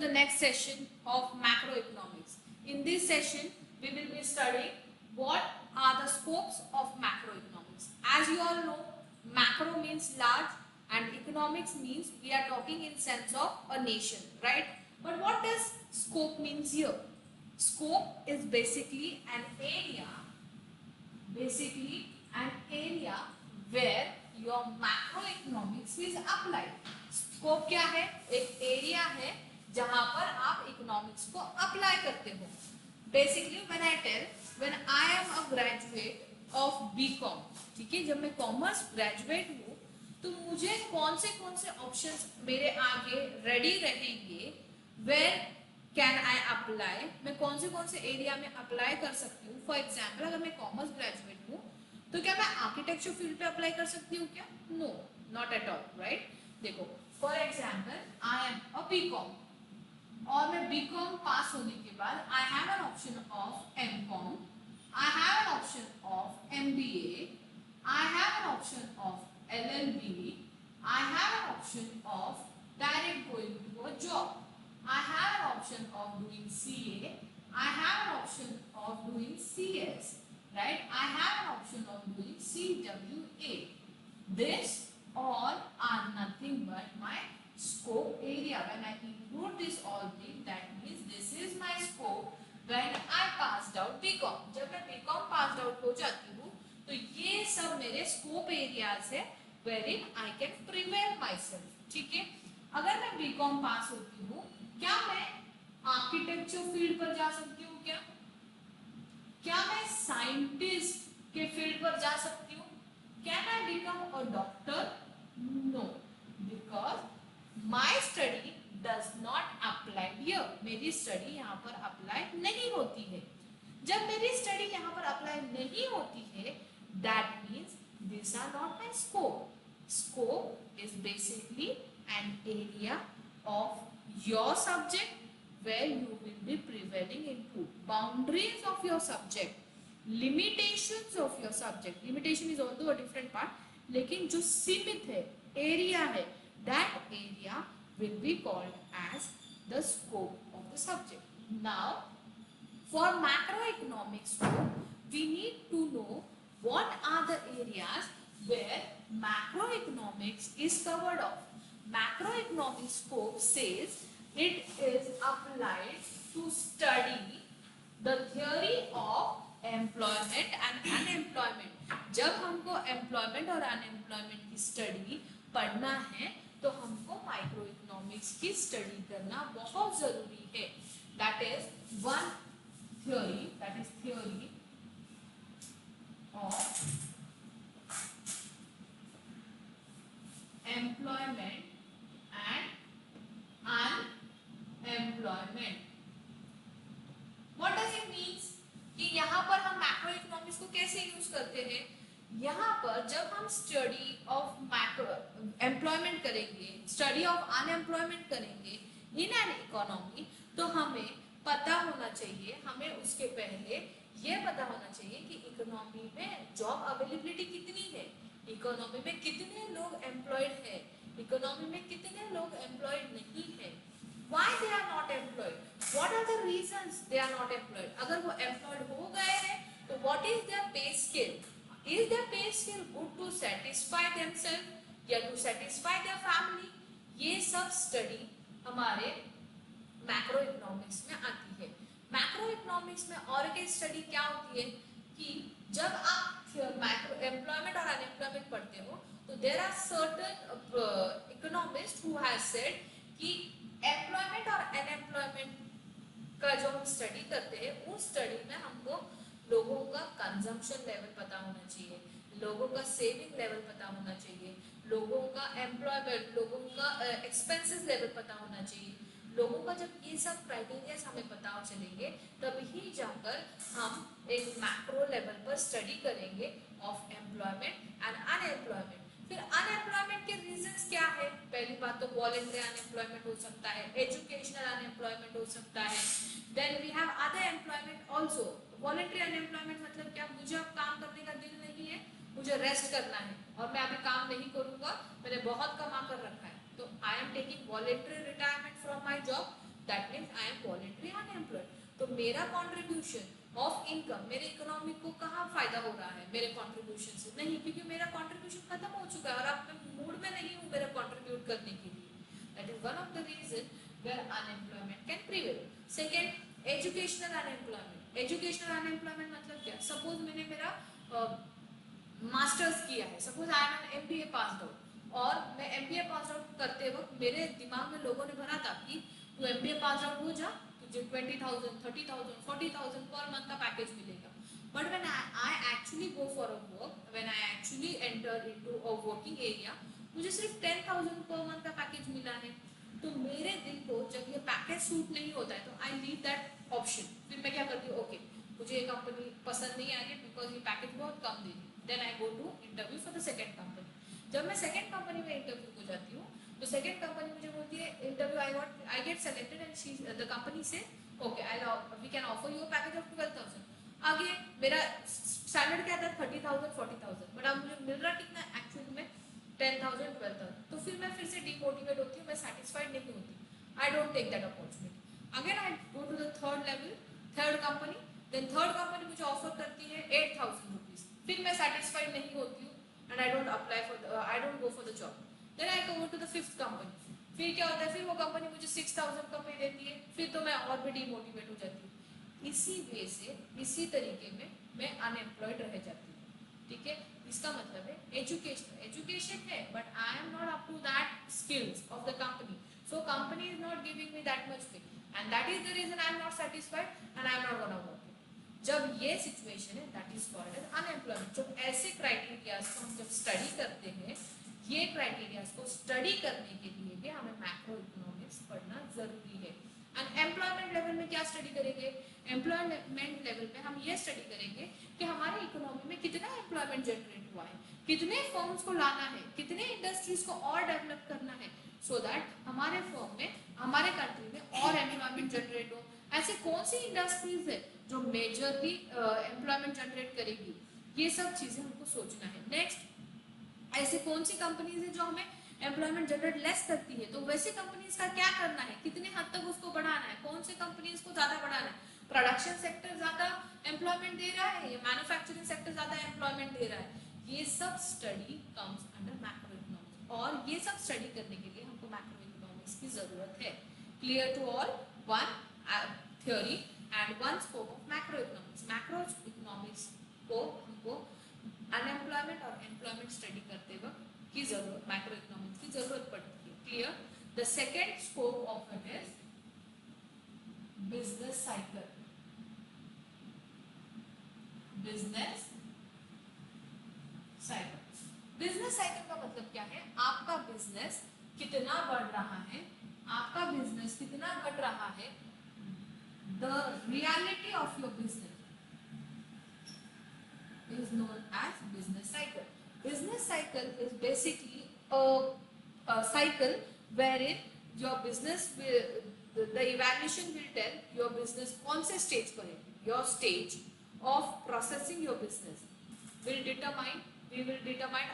the next session of macroeconomics. In this session, we will be studying what are the scopes of macroeconomics. As you all know, macro means large and economics means we are talking in sense of a nation, right? But what does scope means here? Scope is basically an area where your macroeconomics is applied. Scope क्या है? एक area है जहां पर आप economics को apply करते हो. Basically when I am a graduate of BCom, ठीक है, जब मैं कॉमर्स ग्रेजुएट हूँ तो मुझे कौन से ऑप्शंस मेरे आगे रेडी रहेंगे, वेयर कैन आई अप्लाई, मैं कौन से एरिया में अप्लाई कर सकती हूँ. फॉर एग्जाम्पल, अगर मैं कॉमर्स ग्रेजुएट हूँ तो क्या मैं आर्किटेक्चर फील्ड पे अप्लाई कर सकती हूँ क्या? No, not at all, right. देखो, for example I am a BCom और मैं बीकॉम पास होने के बाद I have an option of MCom, I have an option of MBA, I have an option of LLB, I have an option of direct going to a job, I have an option of doing CA, I have an option of doing CS, right? I have an option of doing CWA. This all are nothing but my scope area. When I include this all thing, that means this is my scope when I passed out BCom. जब मैं BCom passed out हो जाती हूँ तो ये सब मेरे scope areas है wherein I can prevail myself. ठीक है? अगर मैं BCom पास होती हूँ, क्या मैं आर्किटेक्चर फील्ड पर जा सकती हूँ? क्या मैं साइंटिस्ट के फील्ड पर जा सकती हूँ? Can I become a doctor? No, because my study does not apply here. मेरी स्टडी यहाँ पर अप्लाई नहीं होती है. जब मेरी स्टडी यहाँ पर अप्लाई नहीं होती है, that means this are not my scope. Scope is basically an area of your subject where you will be prevailing into boundaries of your subject, limitations of your subject. Limitation is although a different part, लेकिन जो सीमित है, area है, that area will be called as the scope of the subject. Now, for macroeconomics scope, we need to know what are the areas where macroeconomics is covered of. Macroeconomic scope says it is applied to study the theory of employment and unemployment. जब हमको employment और unemployment की study पढ़ना है तो हमको microeconomics की study करना बहुत जरूरी है. That is one theory, that is theory of employment and unemployment. What does it means? कि यहाँ पर हम मैक्रो इकोनॉमिक्स को कैसे यूज करते हैं? यहाँ पर जब हम स्टडी ऑफ मैक्रो एम्प्लॉयमेंट करेंगे, स्टडी ऑफ अनएम्प्लॉयमेंट करेंगे इन एन इकोनॉमी, तो हमें पता होना चाहिए, हमें उसके पहले ये पता होना चाहिए कि इकोनॉमी में जॉब अवेलेबिलिटी कितनी है, इकोनॉमी में कितने लोग एम्प्लॉयड है, इकोनॉमी में कितने लोग एम्प्लॉयड नहीं है, why they are not employed, what are the reasons they are not employed. अगर वो एम्प्लॉयड हो गए हैं तो what is their pay scale, is their pay scale good to satisfy themselves या to satisfy their family. ये सब study हमारे मैक्रो इकोनॉमिक्स में आती है. मैक्रो इकोनॉमिक्स में और एक स्टडी क्या होती है कि जब आप मैक्रो एम्प्लॉयमेंट और अनएम्प्लॉयमेंट पढ़ते हो तो there are certain economist who has said कि एम्प्लॉयमेंट और अनएम्प्लॉयमेंट का जो हम स्टडी करते हैं उस स्टडी में हमको लोगों का कंजम्पशन लेवल पता होना चाहिए, लोगों का सेविंग लेवल पता होना चाहिए, लोगों का एम्प्लॉयमेंट, लोगों का एक्सपेंसेस लेवल पता होना चाहिए. लोगों का जब ये सब क्राइटेरियाज हमें पता चलेंगे तभी जाकर हम एक मैक्रो लेवल पर स्टडी करेंगे ऑफ एम्प्लॉयमेंट एंड अनएम्प्लॉयमेंट. फिर अनएम्प्लॉयमेंट के रीजंस क्या है? पहली बात तो वॉलंटरी अनएम्प्लॉयमेंट हो सकता है, एजुकेशनल अनएम्प्लॉयमेंट हो सकता है, then we have other employment also. Voluntary unemployment मतलब क्या? मुझे अब काम करने का दिल नहीं है, मुझे रेस्ट करना है और मैं अभी काम नहीं करूंगा, मैंने बहुत कमा कर रखा है, तो I am taking voluntary retirement from my job. That means I am voluntary unemployed. तो मेरा कॉन्ट्रीब्यूशन ऑफ इनकम मेरे इकोनॉमी को कहाँ फायदा हो रहा है? मेरे कॉन्ट्रीब्यूशन से नहीं, क्योंकि मेरा कॉन्ट्रीब्यूशन खत्म हो चुका है और अब मैं मूड में नहीं हूँ मेरा कॉन्ट्रीब्यूट करने के लिए। That is one of the reason where unemployment can prevail. Second, educational unemployment. Educational unemployment मतलब क्या? सपोज मैंने मेरा मास्टर्स किया है, suppose I am an MBA pass out, और मैं एमबीए पास आउट करते वक्त मेरे दिमाग में लोगों ने भरा था कि तू एमबीए पास आउट हो जा, तुझे 20,000, 30,000, 40,000 पर मंथ का पैकेज मिलेगा। But when I actually go for a work, when I actually enter into a working area, मुझे सिर्फ 10,000 पर मंथ का पैकेज मिला है। तो मेरे दिल को जब ये पैकेज सूट नहीं होता है तो आई लीव दैट ऑप्शन। फिर मैं क्या करती हूँ, ओके मुझे ये कंपनी पसंद नहीं आ रही बिकॉज ये पैकेज बहुत कम दे रही। Then I go to interview for the second company. जब मैं सेकंड कंपनी में इंटरव्यू को जाती हूँ तो सेकंड कंपनी मुझे बोलती है interview I get selected and she the company से okay we can offer you package of 12,000। आगे मेरा स्टैंडर्ड क्या था? 30,000, 40,000, बट अब मुझे मिल रहा कितना एक्चुअली में? 10,000, 12,000। तो फिर मैं फिर से डिमोटिवेट होती हूँ, मैं सेटिस्फाइड नहीं होती। I don't take that opportunity. Again I go to the third level, third company. Then third company मुझे ऑफर करती है 8,000 रुपीज, फिर मैं सेटिस्फाइड नहीं होती हूँ and I don't apply for I don't go for the job. Then I go to the fifth company. फिर क्या होता है? फिर वो कंपनी मुझे 6,000 का पे देती है, फिर तो मैं और भी डिमोटिवेट हो जाती हूँ। इसी वे से, इसी तरीके में मैं अनएम्प्लॉयड रह जाती हूँ। ठीक है, इसका मतलब है एजुकेशन है but I am not up to that skills of the company, so company is not giving me that much pay and that is the reason I am not satisfied and I am not gonna work. जब ये situation है that is called as unemployment. जब ऐसे criterias को हम जब study करते हैं, ये क्राइटेरियाज को स्टडी करने के लिए भी हमें मैक्रो इकोनॉमिक्स पढ़ना जरूरी है। एंड एम्प्लॉयमेंट लेवल में क्या स्टडी करेंगे? एम्प्लॉयमेंट लेवल पे हम ये स्टडी करेंगे कि हमारी इकोनॉमी में कितना एम्प्लॉयमेंट जनरेट हुआ है, कितने फर्म्स को लाना है, कितने इंडस्ट्रीज को और डेवलप करना है, सो दैट हमारे फर्म में, हमारे कंट्री में और एम्प्लॉयमेंट जनरेट हो। ऐसे कौन सी इंडस्ट्रीज है जो मेजरली एम्प्लॉयमेंट जनरेट करेगी, ये सब चीजें हमको सोचना है। नेक्स्ट, ऐसे कौन सी कंपनीज है जो हमें एम्प्लॉयमेंट जनरेट लेस करती है, तो वैसे कंपनीज का क्या करना है, कितने हद तक उसको बढ़ाना है, कौन से कंपनीज को ज्यादा बढ़ाना है, प्रोडक्शन सेक्टर ज्यादा एम्प्लॉयमेंट दे रहा है या मैन्युफैक्चरिंग सेक्टर ज्यादा एम्प्लॉयमेंट दे रहा है, ये सब study comes under macro economics. और ये सब स्टडी करने के लिए हमको मैक्रो इकोनॉमिक्स की जरूरत है। Clear to all? One theory and one scope of macroeconomics. Macroeconomics को हमको अनएम्प्लॉयमेंट और एम्प्लॉयमेंट स्टडी करते वक्त की जरूरत, मैक्रोइकोनॉमिक्स की जरूरत पड़ती है। Clear? The second scope of it is business cycle. Business cycle, business cycle का मतलब क्या है? आपका बिजनेस कितना बढ़ रहा है, आपका बिजनेस कितना घट रहा है, the reality of your business is known as business cycle. Business cycle is basically a cycle wherein your business will, the evaluation will tell your business कौन से stage पर है, your stage of processing your business will determine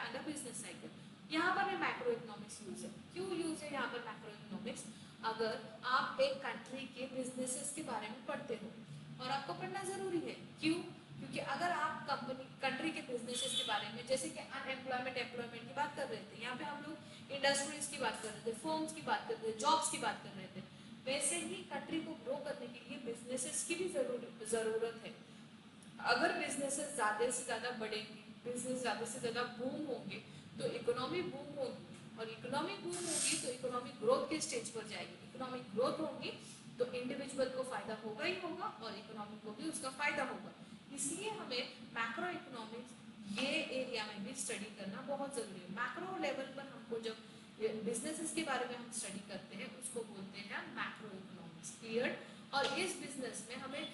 under business cycle. यहाँ पर भी macro economics use है। क्यों use है यहाँ पर मैक्रो इकोनॉमिक्स? अगर आप एक कंट्री के बिजनेसेस के बारे में पढ़ते हो, और आपको पढ़ना जरूरी है, क्यों? क्योंकि अगर आप कंट्री के बिजनेसेस के बारे में, जैसे कि अनएम्प्लॉयमेंट एम्प्लॉयमेंट की बात कर रहे थे, यहाँ पे हम लोग इंडस्ट्रीज की बात कर रहे थे, फर्म्स की बात कर रहे थे, जॉब्स की बात कर रहे थे, वैसे ही कंट्री को ग्रो करने के लिए बिजनेसेस की भी जरूरत है। अगर बिजनेसेस ज्यादा से ज्यादा बढ़ेंगे, बिजनेस ज्यादा से ज्यादा बूम होंगे तो इकोनॉमी बूम होगी, और इकोनॉमी बूम होगी तो इकोनॉमिक ग्रोथ के स्टेज पर जाएगी। इकोनॉमिक ग्रोथ होगी तो इंडिविजुअल को फायदा होगा ही होगा और इकोनॉमी को भी उसका फायदा होगा। इसलिए हमें मैक्रो इकोनॉमिक्स ये एरिया में भी स्टडी करना बहुत जरूरी है। मैक्रो लेवल पर हमको जब बिजनेसेस के बारे में हम स्टडी करते हैं उसको बोलते हैं मैक्रो इकोनॉमिक्स। क्लियर? और इस बिजनेस में हमें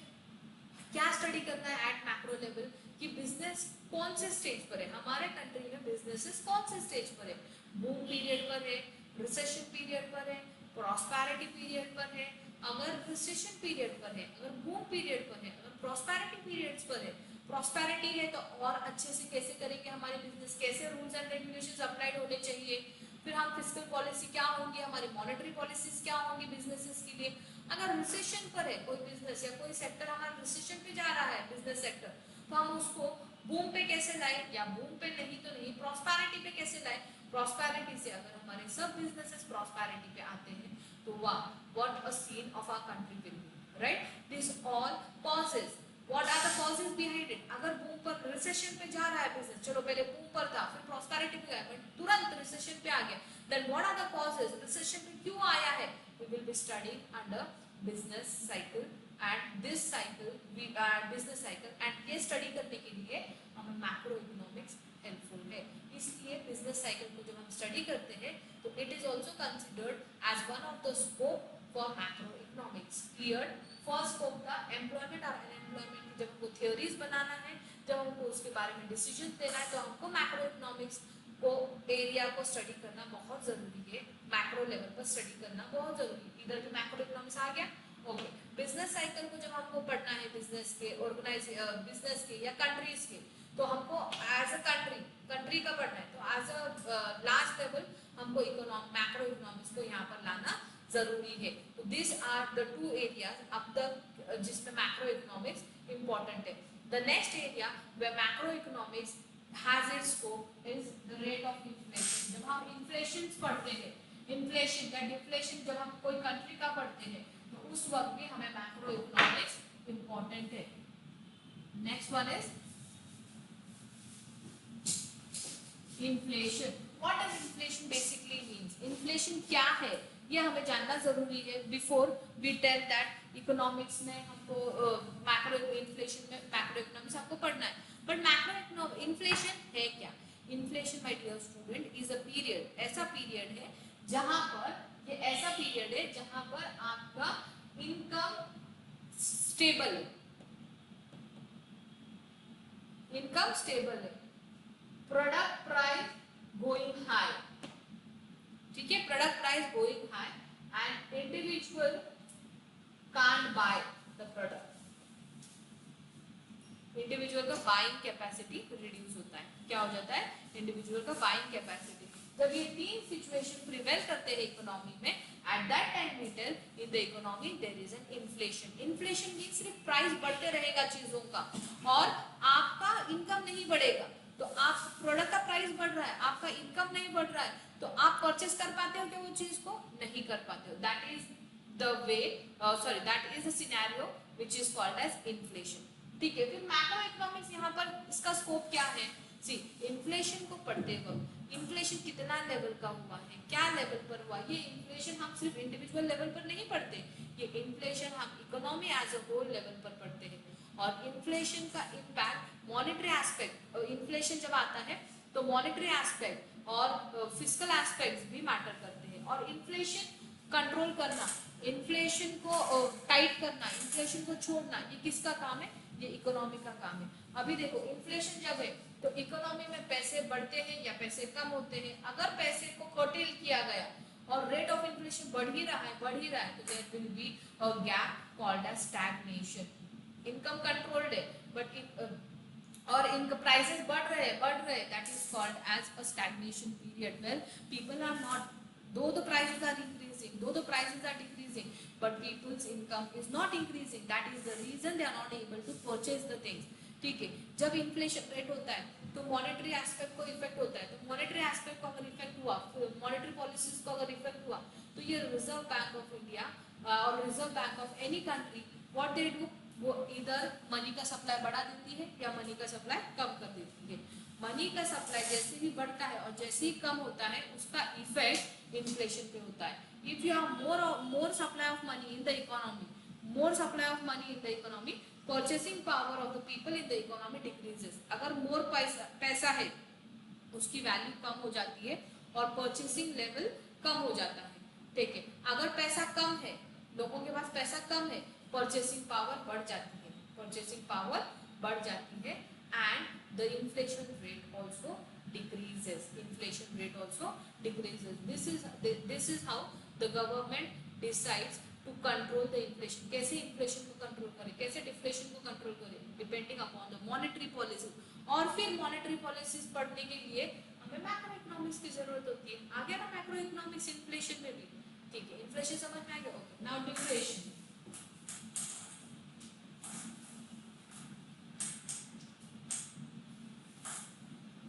क्या स्टडी करना है एट मैक्रो लेवल कि बिजनेस कौन से स्टेज पर है, हमारे कंट्री में बिजनेसेस कौन से स्टेज पर है, बूम पीरियड पर है, रिसेशन पीरियड पर है, प्रॉस्पेरिटी पीरियड पर है। अगर रिसेशन पीरियड पर है, अगर बूम पीरियड पर है, अगर प्रॉस्पेरिटी पीरियड्स पर है, प्रॉस्पेरिटी है तो और अच्छे से कैसे करेंगे हमारे बिजनेस, कैसे रूल्स एंड रेगुलेशंस अप्लाइड होने चाहिए, फिर हम फिस्कल पॉलिसी क्या होंगी, हमारी मॉनेटरी पॉलिसीज क्या होंगी बिजनेसेस के लिए। अगर रिसेशन पर है कोई बिजनेस या कोई सेक्टर हमारा रिसेशन पे जा रहा है बिजनेस सेक्टर, तो हम उसको बूम पे कैसे लाए, या बूम पे नहीं तो नहीं प्रॉस्पेरिटी पे कैसे लाए। प्रॉस्पेरिटी से अगर हमारे सब बिजनेसेस प्रॉस्पेरिटी पे आते हैं तो वाह, what a scene of our country will be, right. This all causes, what are the causes behind it. अगर बूम पर रिसेशन पे जा रहा है बिजनेस, चलो पहले बूम पर था फिर प्रॉस्पेरिटी पे गया बट तुरंत रिसेशन पे आ गया, then what are the causes, recession पे क्यों आया है, we will be studying under business cycle and this cycle we business cycle, and ये स्टडी करने के लिए हमें मैक्रो इकोनॉमिक्स हेल्पफुल है। इसलिए बिजनेस साइकिल को जब हम स्टडी करते हैं तो it is also considered as one of the scope for macro economics. Clear. First scope था एम्प्लॉयमेंट और अनएम्प्लॉयमेंट की, जब हमको थ्योरीज बनाना है, जब हमको उसके बारे में डिसीजन देना है, तो हमको मैक्रो इकोनॉमिक्स को एरिया को स्टडी करना बहुत जरूरी है, मैक्रो लेवल पर स्टडी करना बहुत जरूरी है। इधर जो मैक्रो इकोनॉमिक्स आ गया, ओके। बिजनेस साइकिल को जब हमको पढ़ना है बिजनेस के बिजनेस के या कंट्रीज के, तो हमको एज अ कंट्री का पढ़ना है, तो एज अ लार्ज लेवल हमको मैक्रो इकोनॉमिक्स को यहाँ पर लाना जरूरी है। तो this are the two areas अब तक जिसमें मैक्रो इकोनॉमिक्स इंपॉर्टेंट है। The next area where macro economics has its scope is the rate of inflation. जब हम इन्फ्लेशन पढ़ते हैं, इन्फ्लेशन या डिफ्लेशन जब हम कोई कंट्री का पढ़ते हैं, तो उस वक्त भी हमें मैक्रो इकोनॉमिक्स इंपॉर्टेंट है। Next one is inflation. What does inflation basically means, inflation क्या है ये हमें जानना जरूरी है before we tell that economics में हमको मैक्रो इन्फ्लेशन में मैक्रो इकोनॉमिक्स हमको पढ़ना है। बट मैक्रो इन्फ्लेशन है क्या? Inflation my dear student is a period, ऐसा पीरियड है जहां पर, ये ऐसा पीरियड है जहां पर आपका इनकम स्टेबल है, इनकम स्टेबल है, प्रोडक्ट प्राइस गोइंग हाई, ठीक है, product price going high and individual can't by the product, individual का बाइंग कैपेसिटी रिड्यूस होता है। क्या हो जाता है? इंडिविजुअल का बाइंग कैपेसिटी। जब ये तीन सिचुएशन प्रिवेल करते हैं इकोनॉमी में, at that time we tell in the economy there is an inflation. Inflation means सिर्फ प्राइस बढ़ते रहेगा चीजों का और आपका इनकम नहीं बढ़ेगा। तो आप प्रोडक्ट का प्राइस बढ़ रहा है, आपका इनकम नहीं बढ़ रहा है, तो आप परचेस कर पाते हो क्या वो चीज को? नहीं कर पाते हो। That is the way, sorry that is the scenario which is called as inflation. ठीक है, फिर मैक्रो इकोनॉमिक्स यहाँ पर इसका स्कोप क्या है? सी, इन्फ्लेशन को पढ़ते वक्त इन्फ्लेशन कितना लेवल का हुआ है, क्या लेवल पर हुआ, ये इन्फ्लेशन हम सिर्फ इंडिविजुअल लेवल पर नहीं पढ़ते, ये इन्फ्लेशन हम economy as a whole level पर पढ़ते हैं। और इन्फ्लेशन का इम्पैक्ट मॉनेटरी एस्पेक्ट, इन्फ्लेशन जब आता है तो मॉनेटरी एस्पेक्ट और फिस्कल एस्पेक्ट्स भी मैटर करते हैं। और इन्फ्लेशन कंट्रोल करना, इन्फ्लेशन को टाइट करना, इन्फ्लेशन को छोड़ना, ये किसका काम है? ये इकोनॉमी का काम है। अभी देखो इन्फ्लेशन जब है तो इकोनॉमी में पैसे बढ़ते हैं या पैसे कम होते हैं। अगर पैसे को कर्टेल किया गया और रेट ऑफ इन्फ्लेशन बढ़ ही रहा है तो there will be a gap called as stagnation. Income controlled है बट और इनका प्राइसेस बढ़ रहे हैं, that is called as a stagnation period where people are not, though the prices are increasing, though the prices are decreasing, but people's income is not increasing. That is the reason they are not able to purchase the things. ठीक है, जब inflation rate होता है तो monetary aspect को effect होता है, तो मॉनेटरी एस्पेक्ट को अगर इफेक्ट हुआ, मॉनेटरी पॉलिसीज को अगर इफेक्ट हुआ, तो ये रिजर्व बैंक ऑफ इंडिया और reserve bank of any country what they do, वो इधर मनी का सप्लाई बढ़ा देती है या मनी का सप्लाई कम कर देती है। मनी का सप्लाई जैसे ही बढ़ता है और जैसे ही कम होता है उसका इफेक्ट इन्फ्लेशन पे होता है। If you have more supply of money in the economy, more supply of money in the economy, purchasing power of the people in the economy decreases. अगर मोर पैसा है उसकी वैल्यू कम हो जाती है और परचेसिंग लेवल कम हो जाता है। ठीक है, अगर पैसा कम है, लोगों के पास पैसा कम है, परचेसिंग पावर बढ़ जाती है, परचेसिंग पावर बढ़ जाती है and the inflation rate also decreases, inflation rate also decreases. This is how the government decides to control the inflation. कैसे inflation को control करे, कैसे deflation को control करे, depending upon the monetary policy. और फिर monetary policies पढ़ने के लिए पे मैक्रो इकोनॉमिक्स की जरूरत होती है। आ गया ना मैक्रो इकोनॉमिक्स इन्फ्लेशन में भी, ठीक है। इन्फ्लेशन समझ में आ गया, okay. Now deflation,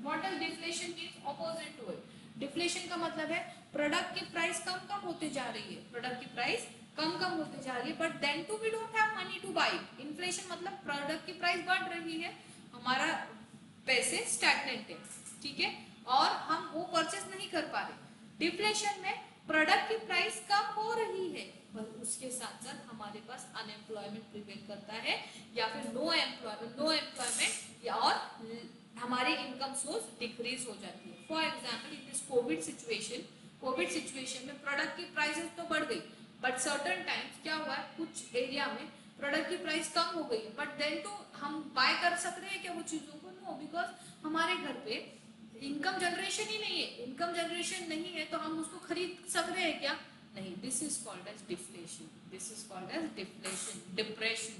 what does deflation mean? Opposite to it. Deflation का मतलब है प्रोडक्ट की प्राइस कम कम होते जा रही है, प्रोडक्ट की प्राइस कम कम होते जा रही है, but then too we don't have money to buy. Inflation मतलब प्रोडक्ट की प्राइस बढ़ रही है, हमारा पैसे स्टैग्नेंट है, ठीक है, और हम वो परचेस नहीं कर पा रहे। डिफ्लेशन में प्रोडक्ट की प्राइस कम हो रही है, पर उसके साथ साथ हमारे पास अनएम्प्लॉयमेंट प्रिवेल करता है, या फिर नो एम्प्लॉयमेंट, या और हमारी इनकम सोर्स डिक्रीज हो जाती है। For example in this Covid situation में प्रोडक्ट की प्राइसेस तो बढ़ गई, बट सर्टेन टाइम्स क्या हुआ है, कुछ एरिया में प्रोडक्ट की प्राइस कम हो गई है, बट देन टू हम बाय कर सकते हैं क्या वो चीजों को? नो, बिकॉज हमारे घर पे इनकम जनरेशन ही नहीं है। इनकम जनरेशन नहीं है तो हम उसको खरीद सक रहे हैं क्या? नहीं। This is called as deflation, this is called as deflation, depression,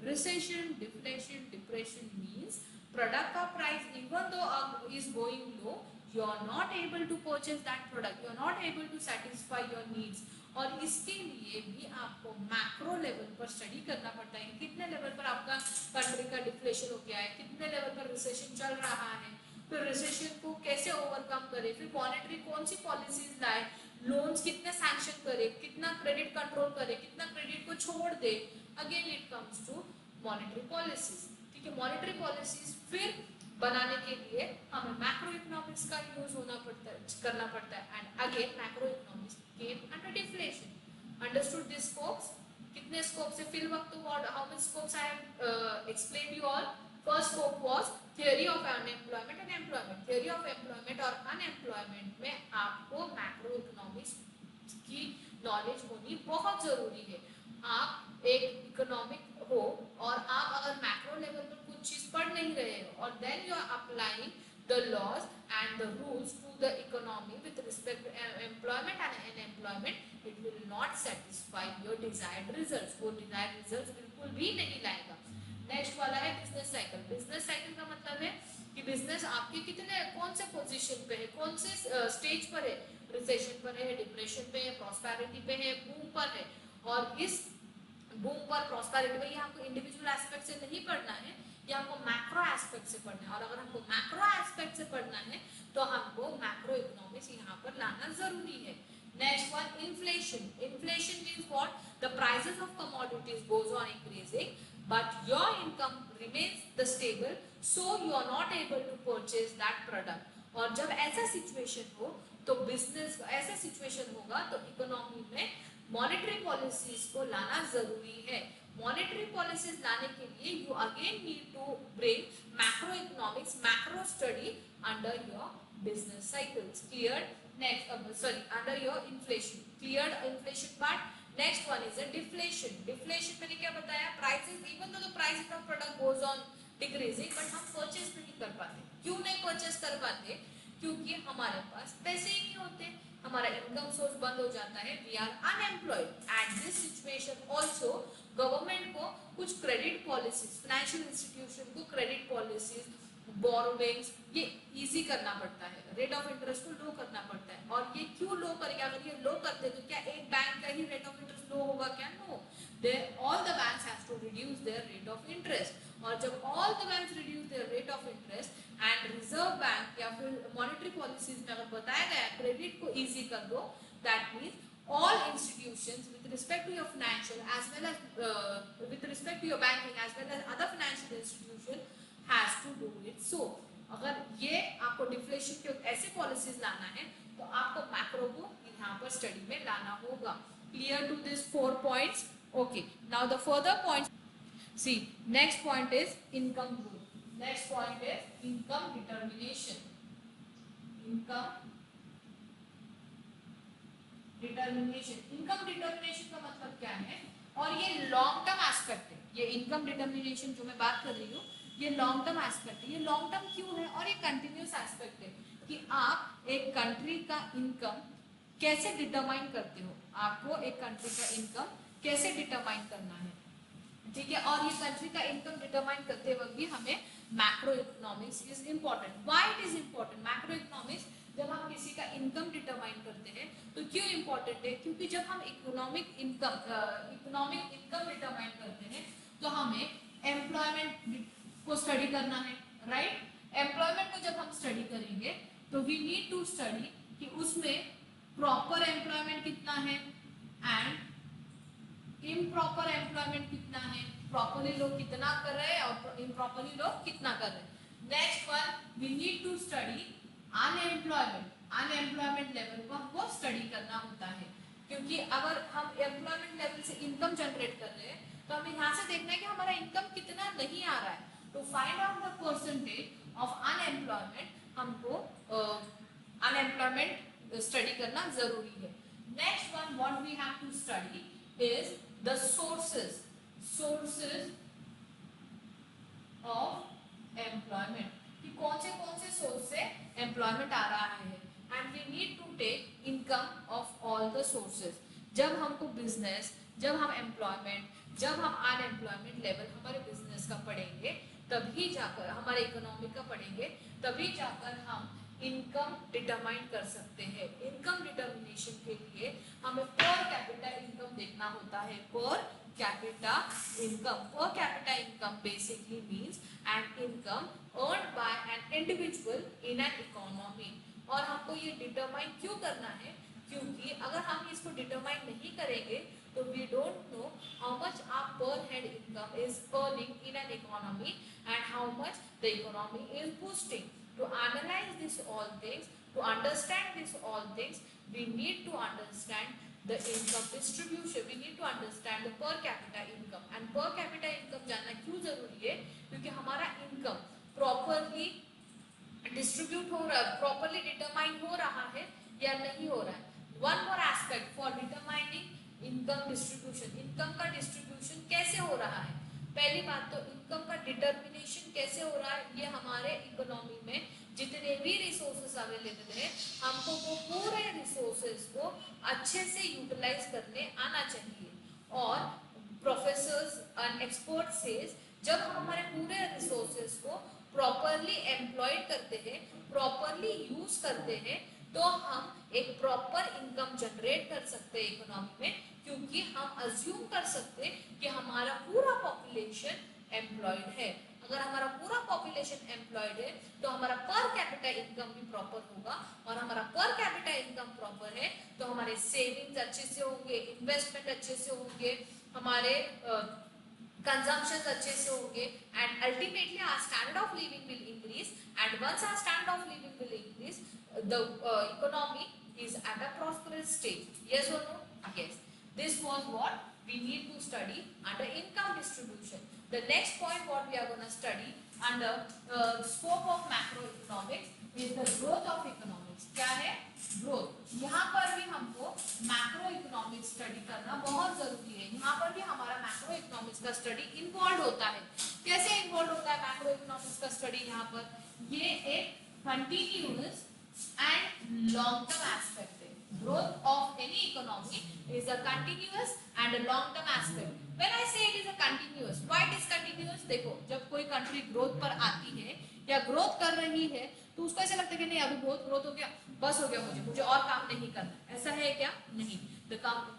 recession, deflation, depression means product का price even though is going low, you are not able to purchase that product, you are not able to satisfy your needs। और इसके लिए भी आपको macro level पर study करना पड़ता है, कितने लेवल पर आपका कंट्री का डिफ्लेशन हो गया है, कितने लेवल पर रिसेशन चल रहा है, फिर रिसेशन को कैसे ओवरकम करे, फिर मॉनेटरी कौन सी पॉलिसीज लाए, लोन्स कितने सैंक्शन करे, कितना क्रेडिट कंट्रोल करे, कितना क्रेडिट को छोड़ दे। Again it comes to monetary policies, ठीक है। मॉनेटरी पॉलिसीज फिर बनाने के लिए हमें मैक्रो इकोनॉमिक्स का यूज करना पड़ता है। And again macro economics came under deflation. Understood this scopes? कितने स्कोप से फिल वक्त how many scopes I have explain you all. First scope was theory of unemployment and employment. Theory of employment और unemployment में आपको macro economics की knowledge होनी बहुत जरूरी है। आप एक इकोनॉमिक हो और आप अगर मैक्रो लेवल पर कुछ चीज पढ़ नहीं रहे हो और then you are applying the laws and the rules to the economy with respect to employment and unemployment, it will not satisfy your desired results. वो डिजायर्ड रिजल्ट्स बिल्कुल भी नहीं लाएगा। नेक्स्ट वाला है बिजनेस साइकिल। बिजनेस साइकिल का मतलब है कि बिजनेस आपके कितने कौन से पोजीशन पे है, कौन से स्टेज पर है, रिसेशन पर है, डिप्रेशन पे है, प्रॉस्पेरिटी पे है, बूम पर है। और इस बूम पर प्रॉस्पेरिटी में ये हमको इंडिविजुअल एस्पेक्ट से नहीं पढ़ना है, ये हमको मैक्रो एस्पेक्ट से पढ़ना है। और अगर हमको मैक्रो एस्पेक्ट से पढ़ना है तो हमको मैक्रो इकोनॉमिक्स यहाँ पर लाना जरूरी है। Next one, inflation. Inflation means what? The prices of commodities goes on increasing but your income remains the stable, so you are not able to purchase that product. और जब ऐसा सिचुएशन हो तो बिजनेस, ऐसा सिचुएशन होगा तो economy में monetary policies को लाना जरूरी है। मॉनेटरी पॉलिसीज लाने के लिए you again need to bring macro economics, macro study under your business cycles. Clear? Next sorry, under your inflation. Clear inflation part? Next one is a deflation. Deflation मैंने क्या बताया? Prices, even though the price of product goes on decreasing but हम purchase नहीं कर पाते। क्यों नहीं purchase कर पाते? क्योंकि हमारे पास पैसे ही नहीं होते, हमारा इनकम सोर्स बंद हो जाता है, we are unemployed. At this situation also government को कुछ क्रेडिट पॉलिसीज, फाइनेंशियल इंस्टीट्यूशन को क्रेडिट पॉलिसीज, बोरोविंग्स, ये इजी करना पड़ता है, रेट ऑफ इंटरेस्ट को लो करना पड़ता है। और ये क्यों लो करेंगे? अगर ये लो करते तो क्या एक बैंक का ही रेट ऑफ इंटरेस्ट लो होगा क्या? No, all the banks have to reduce their rate of interest। और जब all the banks reduce their rate of interest and reserve bank या फिर मॉनेटरी पॉलिसीज में अगर बताया गया क्रेडिट को इजी कर दो, that means all institutions with respect to your financial as well as with respect to your banking as well as other financial institution has to do it। so अगर ये आपको डिफ्लेशन के ऐसे policies लाना है तो आपको मैक्रो को यहाँ पर स्टडी में लाना होगा। Clear to this 4 points? Okay, now the further points, see next point is income growth, next point is income determination। income determination का मतलब क्या है? और ये लॉन्ग टर्म एस्पेक्ट है। ये इनकम डिटर्मिनेशन जो मैं बात कर रही हूँ ये लॉन्ग टर्म एस्पेक्ट है। ये लॉन्ग टर्म क्यों है? और ये कंटिन्यूस एस्पेक्ट है कि आप एक कंट्री का इनकम कैसे डिटरमाइन करते हो। आपको एक कंट्री का इनकम कैसे डिटरमाइन करना है? ठीक है। और ये कंट्री का इनकम डिटरमाइन करते वक्त भी हमें macro economics is important. Why it is important macro economics? जब हम किसी का इनकम डिटरमाइन करते हैं तो क्यों इम्पोर्टेंट है? क्योंकि जब हम इकोनॉमिक इनकम डिटरमाइन करते हैं तो हमें एम्प्लॉयमेंट को स्टडी करना है, राइट? एम्प्लॉयमेंट को जब हम स्टडी करेंगे तो वी नीड टू स्टडी कि उसमें प्रॉपर एम्प्लॉयमेंट कितना है एंड इम्प्रॉपर एम्प्लॉयमेंट कितना है, प्रॉपरली लोग कितना कर रहे हैं और इम्प्रॉपरली लोग कितना कर रहे हैं। Next one, we need to study unemployment level को हमको स्टडी करना होता है, क्योंकि अगर हम एम्प्लॉयमेंट लेवल से इनकम जनरेट कर रहे हैं तो हमें यहाँ से देखना है कि हमारा इनकम कितना नहीं आ रहा है। तो find out the percentage of unemployment, हमको अनएम्प्लॉयमेंट स्टडी करना जरूरी है। Next one what we have to study is the sources of employment, कि कौन से सोर्स से एम्प्लॉयमेंट आ रहा है। And we need to take income of all the sources. जब हमको बिजनेस, जब हम एम्प्लॉयमेंट, जब हम अनएम्प्लॉयमेंट लेवल हमारे बिजनेस का पढ़ेंगे तभी जाकर, हमारे इकोनॉमी का पढ़ेंगे तभी जाकर हम इनकम डिटरमाइन कर सकते हैं। इनकम डिटर्मिनेशन के लिए हमें पर कैपिटा इनकम देखना होता है। Per capita income basically means an income earned by an individual in an economy. और हमको ये डिटरमाइन क्यों करना है? क्योंकि अगर हम इसको डिटरमाइन नहीं करेंगे तो we don't know how much our per head income is earning in an economy and how much the economy is boosting. To analyze this all things, to understand this all things, we need to understand the income distribution. We need to understand the per capita income. And per capita income जानना क्यों जरूरी है? क्योंकि हमारा income properly distribute हो रहा है, properly determine हो रहा है या नहीं हो रहा है। One more aspect for determining income distribution. income का distribution कैसे हो रहा है? पहली बात तो इनकम का डिटर्मिनेशन कैसे हो रहा है, ये हमारे इकोनॉमी में जितने भी रिसोर्सेस अवेलेबल है हमको वो पूरे रिसोर्सेस को अच्छे से यूटिलाइज करने आना चाहिए। और प्रोफेसर्स एंड एक्सपर्ट सेज जब हम हमारे पूरे रिसोर्सेस को प्रॉपरली एम्प्लॉयड करते हैं, प्रॉपरली यूज करते हैं, तो हम एक प्रॉपर इनकम जनरेट कर सकते हैं इकोनॉमी में, क्योंकि हम अज्यूम कर सकते हैं कि हमारा पूरा पॉपुलेशन एम्प्लॉयड है। अगर हमारा पूरा पॉपुलेशन एम्प्लॉयड है तो हमारा पर कैपिटा इनकम भी प्रॉपर होगा, और हमारा पर कैपिटा इनकम प्रॉपर है तो हमारे सेविंग्स अच्छे से होंगे, इन्वेस्टमेंट अच्छे से होंगे, हमारे कंजम्पशन अच्छे से होंगे, and ultimately our standard of living will increase. And once our standard of living will increase, the economy is at a prosperous stage. Yes or no? Yes. This was what we need to study under income distribution. The next point what we are going to study under scope of macroeconomics is the growth of economics. क्या है? Growth. यहाँ पर भी हमको macro economics study करना बहुत जरूरी है। यहाँ पर भी हमारा मैक्रो इकोनॉमिक्स का स्टडी इन्वॉल्व होता है। कैसे इन्वॉल्व होता है मैक्रो इकोनॉमिक्स का स्टडी? यहाँ पर ये एक continuous and long term aspect है। growth of any economy is a continuous and a long term aspect. When I say it is a continuous, why it is continuous? देखो, जब कोई country growth पर आती है या ग्रोथ कर रही है तो उसको ऐसा लगता है कि नहीं अभी बहुत ग्रोथ हो गया, बस हो गया, मुझे और काम नहीं करना। ऐसा है क्या? नहीं। The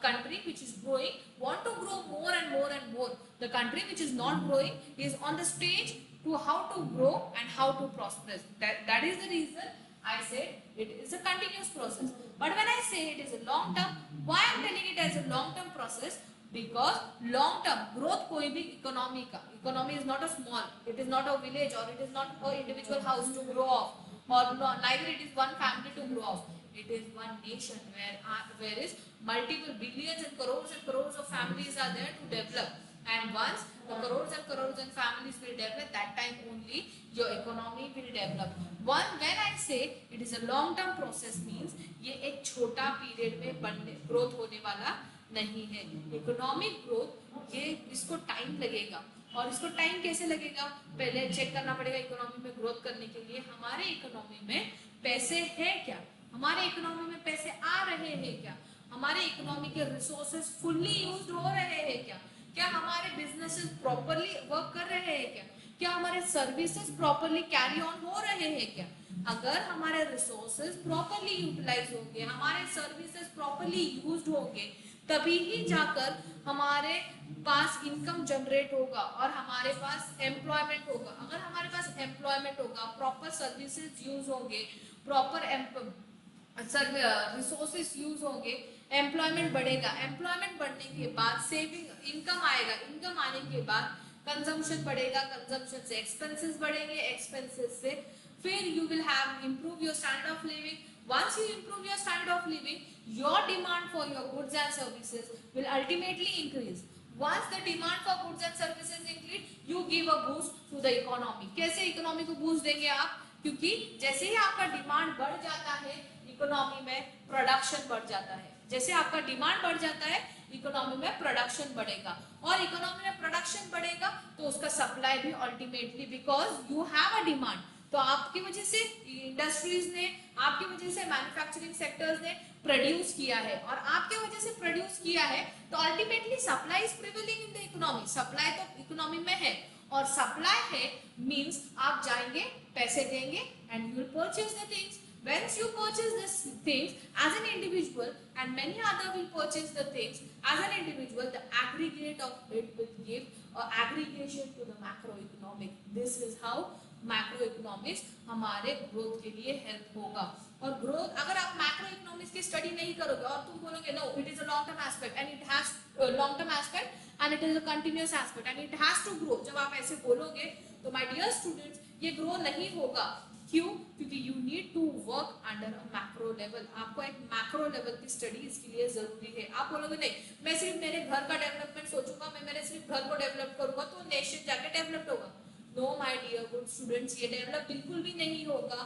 country which is growing want to grow more and more and more. The country which is not growing is on the stage to how to grow and how to prosper. That is the reason I said it is a continuous process. But when I say it is a long term, why I am telling it as a long term process? Because long term growth कोई भी economy का, economy is not a small, it is not a village or it is not a individual house to grow off, or neither it is one family to grow off. It is one nation where is multiple billions and crores of families are there to develop. And once the crores and families will develop, that time only your economy will develop. When I say it is a long term process means ये एक छोटा period में growth होने वाला नहीं है। Economic growth ये इसको टाइम लगेगा, और इसको टाइम कैसे लगेगा? पहले चेक करना पड़ेगा इकोनॉमी में ग्रोथ करने के लिए हमारे इकोनॉमी में पैसे है क्या, हमारे इकोनॉमी में पैसे आ रहे हैं क्या, हमारे इकोनॉमी के रिसोर्सेज फुल्ली यूज्ड हो रहे हैं क्या। क्या हमारे बिजनेसेस प्रॉपरली वर्क कर रहे हैं क्या हमारे सर्विसेज प्रॉपरली कैरी ऑन हो रहे हैं क्या? अगर हमारे रिसोर्सेज प्रॉपरली यूटिलाइज होंगे, हमारे सर्विसेज प्रॉपरली यूज्ड होंगे, तभी ही जाकर हमारे पास इनकम जनरेट होगा और हमारे पास एम्प्लॉयमेंट होगा। अगर हमारे पास एम्प्लॉयमेंट होगा, प्रॉपर सर्विसेज यूज होंगे, प्रॉपर रिसोर्सेज यूज होंगे, एम्प्लॉयमेंट बढ़ेगा, एम्प्लॉयमेंट बढ़ने के बाद सेविंग इनकम आएगा, इनकम आने के बाद कंजम्पशन बढ़ेगा, कंजम्पशन से एक्सपेंसेस बढ़ेंगे, एक्सपेंसेस से फिर you will have improve your standard of living. Once you improve your standard of living, your demand for your goods and services will ultimately increase. Once the demand for goods and services increase, you give a boost to the economy. कैसे economy को boost देंगे आप? क्योंकि जैसे ही आपका demand बढ़ जाता है, इकोनॉमी में प्रोडक्शन बढ़ जाता है। जैसे आपका डिमांड बढ़ जाता है, इकोनॉमी में प्रोडक्शन बढ़ेगा, और इकोनॉमी में प्रोडक्शन बढ़ेगा तो उसका सप्लाई भी ultimately, because you have a demand, तो आपकी वजह से इंडस्ट्रीज ने, आपकी वजह से मैन्युफैक्चरिंग सेक्टर्स ने प्रोड्यूस किया है, और आपके वजह से प्रोड्यूस किया है तो ultimately supply is prevailing in the economy. Supply तो इकोनॉमी में है, और सप्लाई है मींस आप जाएंगे, पैसे देंगे and you will purchase the things. Once you purchase these things as an individual and many other will purchase the things as an individual, the aggregate of it will give aggregation to the macroeconomic. This is how macroeconomics हमारे growth के लिए help होगा। और growth, अगर आप macroeconomics की study नहीं करोगे और तुम बोलोगे no it is a long term aspect and it has long term aspect and it is a continuous aspect and it has to grow, जब आप ऐसे बोलोगे तो माय डियर स्टूडेंट्स ये ग्रो नहीं होगा। क्यों? क्योंकि you need to work under a macro level. आपको एक मैक्रो लेवल की स्टडी इसके लिए जरूरी है। आप बोलोगे नहीं मैं सिर्फ मेरे घर का डेवलपमेंट सोचूंगा, मैं मेरे सिर्फ घर को डेवलप करूंगा तो नेशन जाके डेवलप होगा। No my dear good students, ये डेवलप बिल्कुल भी नहीं होगा,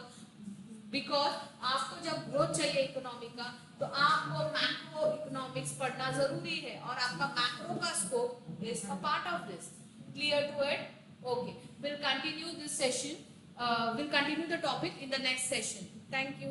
बिकॉज आपको जब ग्रोथ चाहिए इकोनॉमी का तो आपको मैक्रो इकोनॉमिक्स पढ़ना जरूरी है, और आपका मैक्रो का scope is a part of this. Clear to it? Okay, will continue this session, will continue the topic in the next session. Thank you.